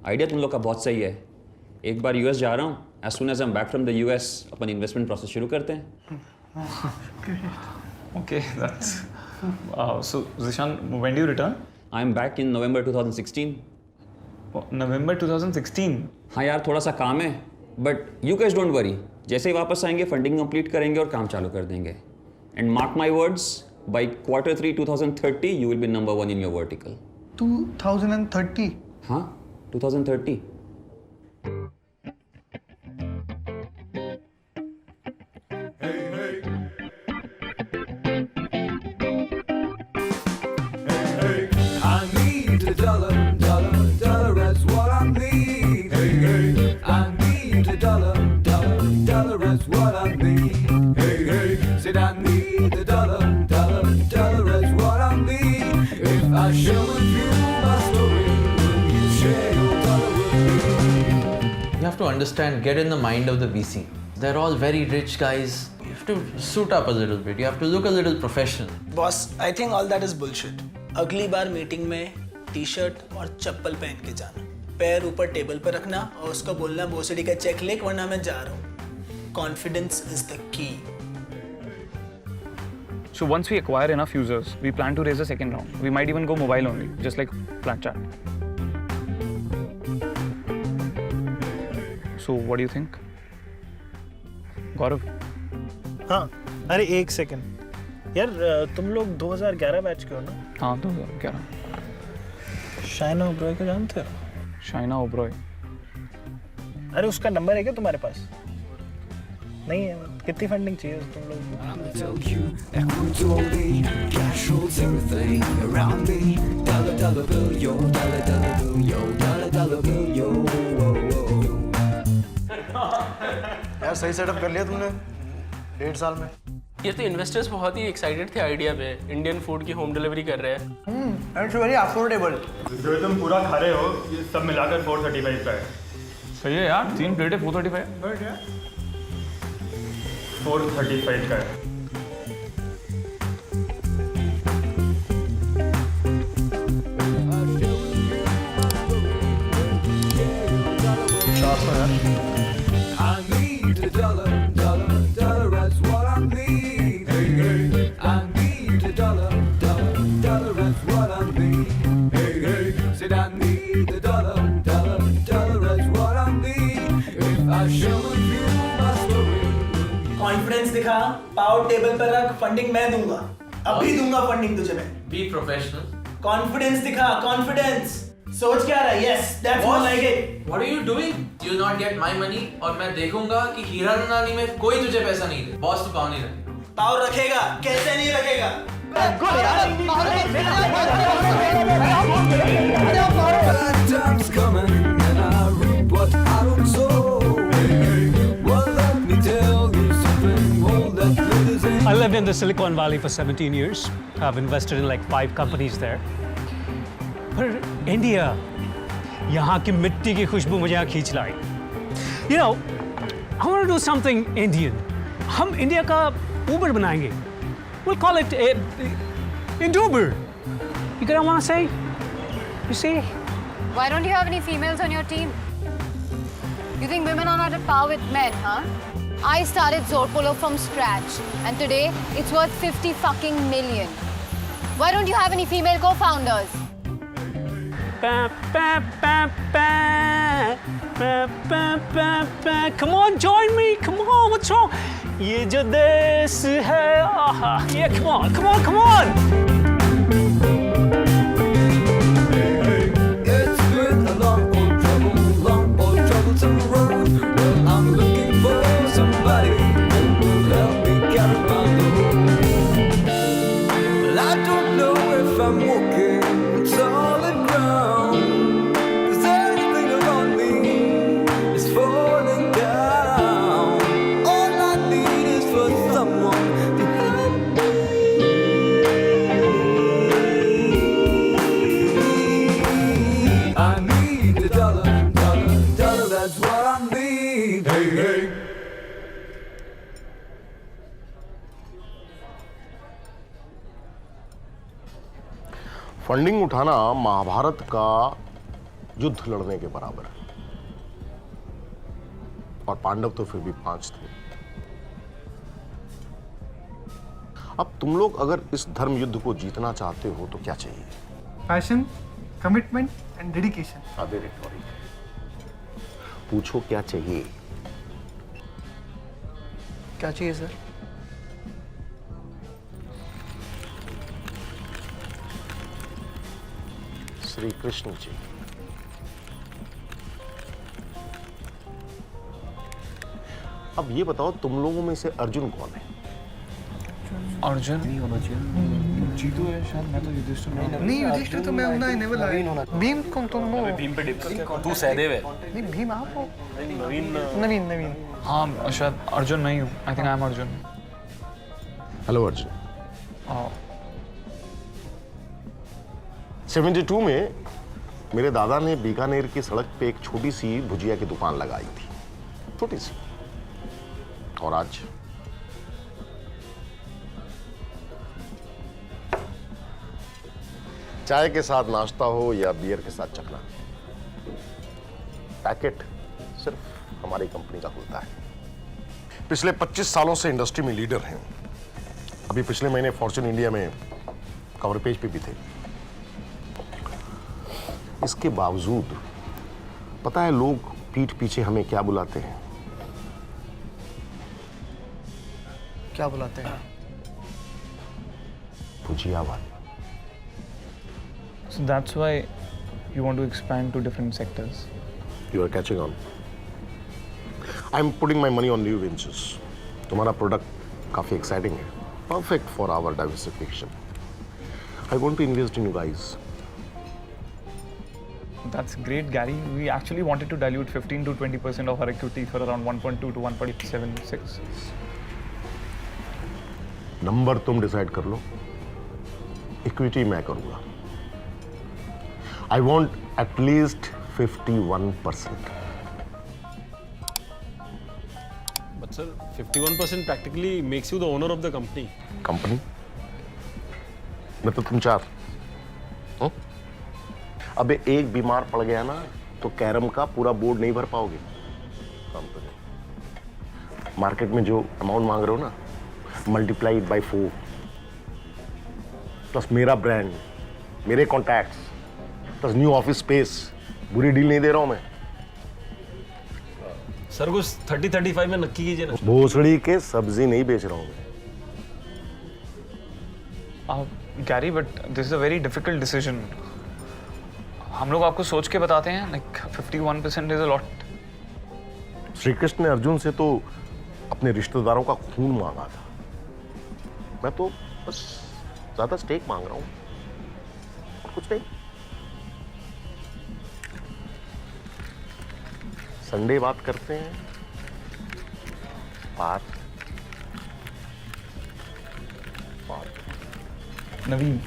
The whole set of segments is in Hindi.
आइडिया तुम लोग का बहुत सही है। एक बार यूएस जा रहा हूँ, as soon as I am back from the US अपन इन्वेस्टमेंट प्रोसेस शुरू करते हैं। Okay, that's wow. So Zishan, when do you return? I am back in November 2016। November 2016. हाँ यार, थोड़ा सा काम है, but you guys don't worry, जैसे ही वापस आएंगे फंडिंग कंप्लीट करेंगे और काम चालू कर देंगे। And mark my words, by Q3 2030 you will be number 1 in your vertical. 2030? हाँ, 2030। You have to understand, get in the mind of the VC. They're all very rich guys. You have to suit up a little bit. You have to look a little professional. Boss, I think all that is bullshit. अगली बार मीटिंग में टी-शर्ट और चप्पल पहन के जाना, पैर ऊपर टेबल पर रखना और उसको बोलना बोसडी का चेक लिख वरना मैं जा रहा हूँ। Confidence is the key. So once we acquire enough users, we plan to raise a second round. We might even go mobile only, just like Snapchat. So what do you think? Gaurav? हाँ, अरे एक सेकंड यार, तुम लोग 2011 बैच के हो ना? हाँ, 2011। शाइना ओब्रॉय को जानते हो? शाइना ओब्रॉय? अरे उसका नंबर है क्या तुम्हारे पास? नहीं है? कितनी फंडिंग चाहिए तुम लोग? यार सही सेटअप कर लिया तुमने 1.5 साल में। ये तो इन्वेस्टर्स बहुत ही एक्साइटेड थे आइडिया पे। इंडियन फूड की होम डिलीवरी कर रहे हैं। It's very affordable. जो तुम पूरा खा रहे हो ये सब मिलाकर 435 का है। सही है यार, 3 प्लेटें 435। 435 का है। कॉन्फिडेंस दिखा, पावर टेबल पर रख, फंडिंग मैं दूंगा। अभी दूंगा फंडिंग तुझे मैं। Be professional. कॉन्फिडेंस दिखा, कॉन्फिडेंस। सोच क्या रहा है? Yes, that's what I get. What are you doing? You will not get my money और मैं देखूंगा कि हीरा रनानी में कोई तुझे पैसा नहीं दे। बॉस तो पावर नहीं रखेगा। पावर रखेगा, कैसे नहीं रखेगा? I lived in the Silicon Valley for 17 years. I've invested in like 5 companies there. पर इंडिया, यहाँ की मिट्टी की खुशबू मुझे यहाँ खींच लाई। You know, I want to do something Indian. हम इंडिया का Uber बनाएंगे. We'll call it Induber. You get what I want to say? You see? Why don't you have any females on your team? You think women are not at par with men, huh? I started Zorpolo from scratch, and today it's worth 50 fucking million. Why don't you have any female co-founders? Come on, join me. Come on, what's wrong? ये जो देश है, आहा, yeah, come on, come on, come on. Funding उठाना महाभारत का युद्ध लड़ने के बराबर है। और पांडव तो फिर भी 5 थे। अब तुम लोग अगर इस धर्म युद्ध को जीतना चाहते हो तो क्या चाहिए? Passion, commitment and dedication. आधे रिटॉरिक। पूछो क्या चाहिए? क्या चाहिए सर? श्री कृष्ण जी। अब ये बताओ तुम लोगों में से अर्जुन कौन है? अर्जुन नहीं होना चाहिए। जीतू है शायद, मैं तो युधिष्ठिर नहीं युधिष्ठिर तो मैं हूं ना, नेवर लाइक। भीम तुम हो। भीम पे डिप तू सहदेव है। नहीं भीम आप हो। नवीन। हाँ शायद अर्जुन मैं ही हूँ। I think I am Arjun. Hello Arjun. 72 में मेरे दादा ने बीकानेर की सड़क पे एक छोटी सी भुजिया की दुकान लगाई थी, छोटी सी। और आज चाय के साथ नाश्ता हो या बियर के साथ चखना, पैकेट सिर्फ हमारी कंपनी का खुलता है। पिछले 25 सालों से इंडस्ट्री में लीडर हैं। अभी पिछले महीने फॉर्च्यून इंडिया में कवर पेज पे भी थे। इसके बावजूद पता है लोग पीठ पीछे हमें क्या बुलाते हैं? क्या बुलाते हैं? भुजिया वाले। So that's why you want to expand to different sectors. You are catching on. I'm putting my money on new ventures. तुम्हारा प्रोडक्ट काफी एक्साइटिंग है, perfect for our diversification. I want to invest in you guys. That's great, Gary. We actually wanted to dilute 15 to 20% of our equity for around 1.2 to 1.76. Number तुम डिसाइड कर लो, इक्विटी मैं करूंगा। I want at least 51%. But sir, 51% practically makes you the owner of the company. Company मैं तो तुम 4। अबे एक बीमार पड़ गया ना तो कैरम का पूरा बोर्ड नहीं भर पाओगे। कंपनी मार्केट में जो अमाउंट मांग रहे हो ना, मल्टीप्लाइड बाय 4 प्लस मेरा ब्रांड, मेरे contacts plus new office space. बुरी डील नहीं दे रहा हूं मैं। सर कुछ 30-35 में नक्की कीजिए ना। भोसड़ी के सब्जी नहीं बेच रहा हूं मैं। Gary, but this is a very difficult decision. हम लोग आपको सोच के बताते हैं, like 51% is a lot. Shri Krishna ने अर्जुन से तो अपने रिश्तेदारों का खून मांगा था। मैं तो बस ज्यादा स्टेक मांग रहा हूं और कुछ नहीं। संडे बात करते हैं। बात नवीन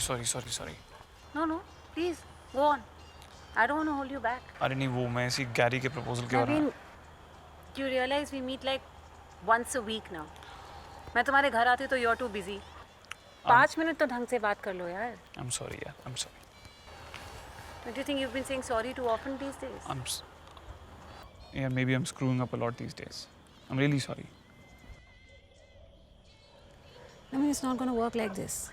sorry. No, please, go on. I don't want to hold you back. अरे नहीं, वो मैं इसी गैरी के प्रपोजल के बारे में। You realize we meet like once a week now. मैं तुम्हारे घर आती तो you're too busy. 5 मिनट तो ढंग से बात कर लो यार। I'm sorry, yeah, I'm sorry. Don't you think you've been saying sorry too often these days? Yeah, maybe I'm screwing up a lot these days. I'm really sorry. I mean, it's not going to work like this.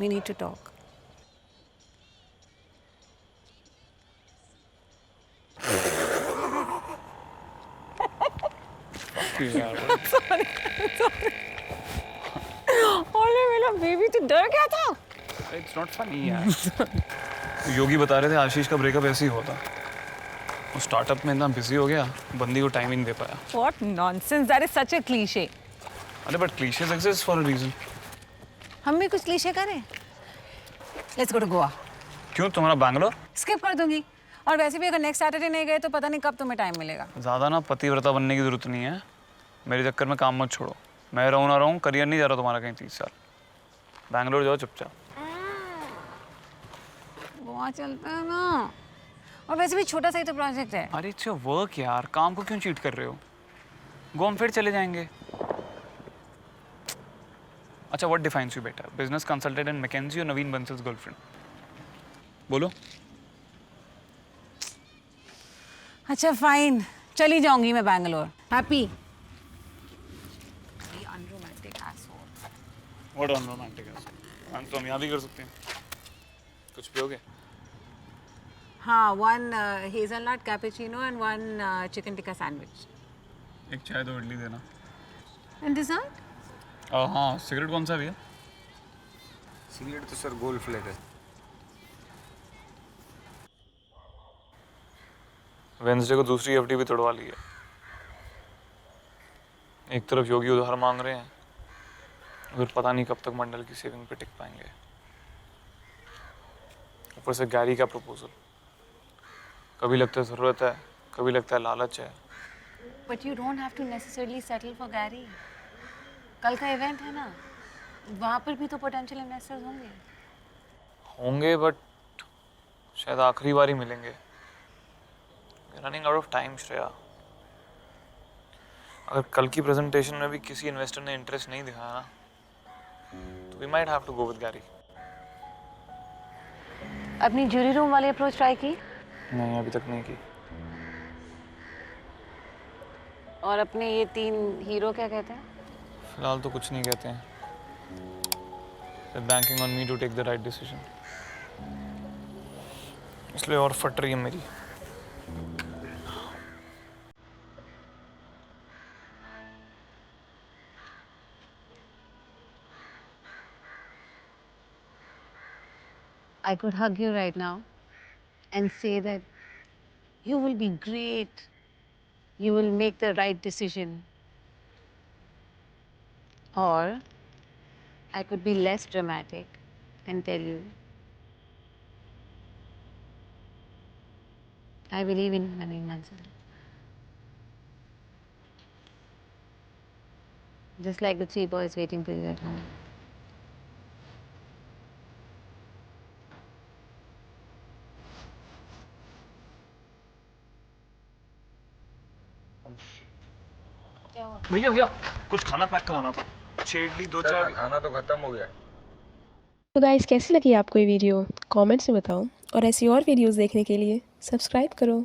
We need to talk. ओले मेरा बेबी तो डर गया था। It's not funny, yeah. योगी बता रहे थे आशीष का ब्रेकअप ऐसे ही होता। वो स्टार्टअप में इतना बिजी हो गया, बंदी को टाइम ही नहीं दे पाया। What nonsense! That is such a cliche. अरे but clichés exist for a reason. हम भी कुछ क्लीशे करें। Let's go to Goa. क्यों, तुम्हारा बैंगलोर? Skip कर दूंगी। और वैसे भी अगर नेक्स्ट सैटरडे नहीं गए तो पता नहीं कब तुम्हें टाइम मिलेगा। ज़्यादा ना पतिव्रता बनने की जरूरत नहीं है। मेरे चक्कर में काम मत छोड़ो। मैं रहूँ ना रहूँ, करियर नहीं जा रहा तुम्हारा कहीं 30 साल। बैंगलोर जाओ चुपचाप। गोवा चलते हैं ना। और वैसे भी छोटा सा ही तो प्रोजेक्ट है। अरे इट्स योर वर्क यार, काम को क्यों चीट कर रहे हो? गो हम फिर चले जाएंगे। अच्छा, what defines you better, business consultant in McKinsey और नवीन बंसल्स गर्लफ्रेंड? बोलो। अच्छा फाइन, चली जाऊंगी मैं बैंगलोर। हैप्पी? व्हाट अनरोमांटिक है? तो हम यहाँ भी कर सकते हैं। कुछ पियोगे? हाँ, one hazelnut cappuccino and one chicken tikka sandwich. एक चाय दो इडली देना। And dessert? हाँ, सिगरेट कौन सा भैया? सिगरेट तो सर गोल्ड फ्लेक है। वेंसडे को दूसरी एफडी भी तोड़वा ली है। एक तरफ योगी उधार मांग रहे हैं, फिर पता नहीं कब तक मंडल की सेविंग पे टिक पाएंगे। ऊपर से गैरी का प्रपोजल। कभी लगता है ज़रूरत है, कभी लगता है लालच है। But you don't have to necessarily settle for Gary. कल का इवेंट है ना, वहाँ पर भी तो पोटेंशियल इन्वेस्टर्स होंगे बट शायद आखिरी बार ही मिलेंगे। Running out of time Shreya. अगर कल की प्रेजेंटेशन में भी किसी इन्वेस्टर ने इंटरेस्ट नहीं दिखाया ना, तो we might have to go with Gary. अपनी ज्यूरी रूम वाली अप्रोच ट्राई की? नहीं, अभी तक नहीं की। और अपने ये 3 हीरो क्या कहते हैं? फिलहाल तो कुछ नहीं कहते हैं। Banking on me to take the right decision, इसलिए और फट रही है मेरी। I could hug you right now and say that you will be great. You will make the right decision. Or I could be less dramatic and tell you, I believe in Naveen Bansal. Just like the 3 boys waiting for you at home. भैया भैया कुछ खाना पैक कराना था। 6 इडली 2 चाय। खाना तो खत्म हो गया। तो गाइस, कैसी लगी आपको ये वीडियो? कमेंट्स में बताओ और ऐसी और वीडियोस देखने के लिए सब्सक्राइब करो।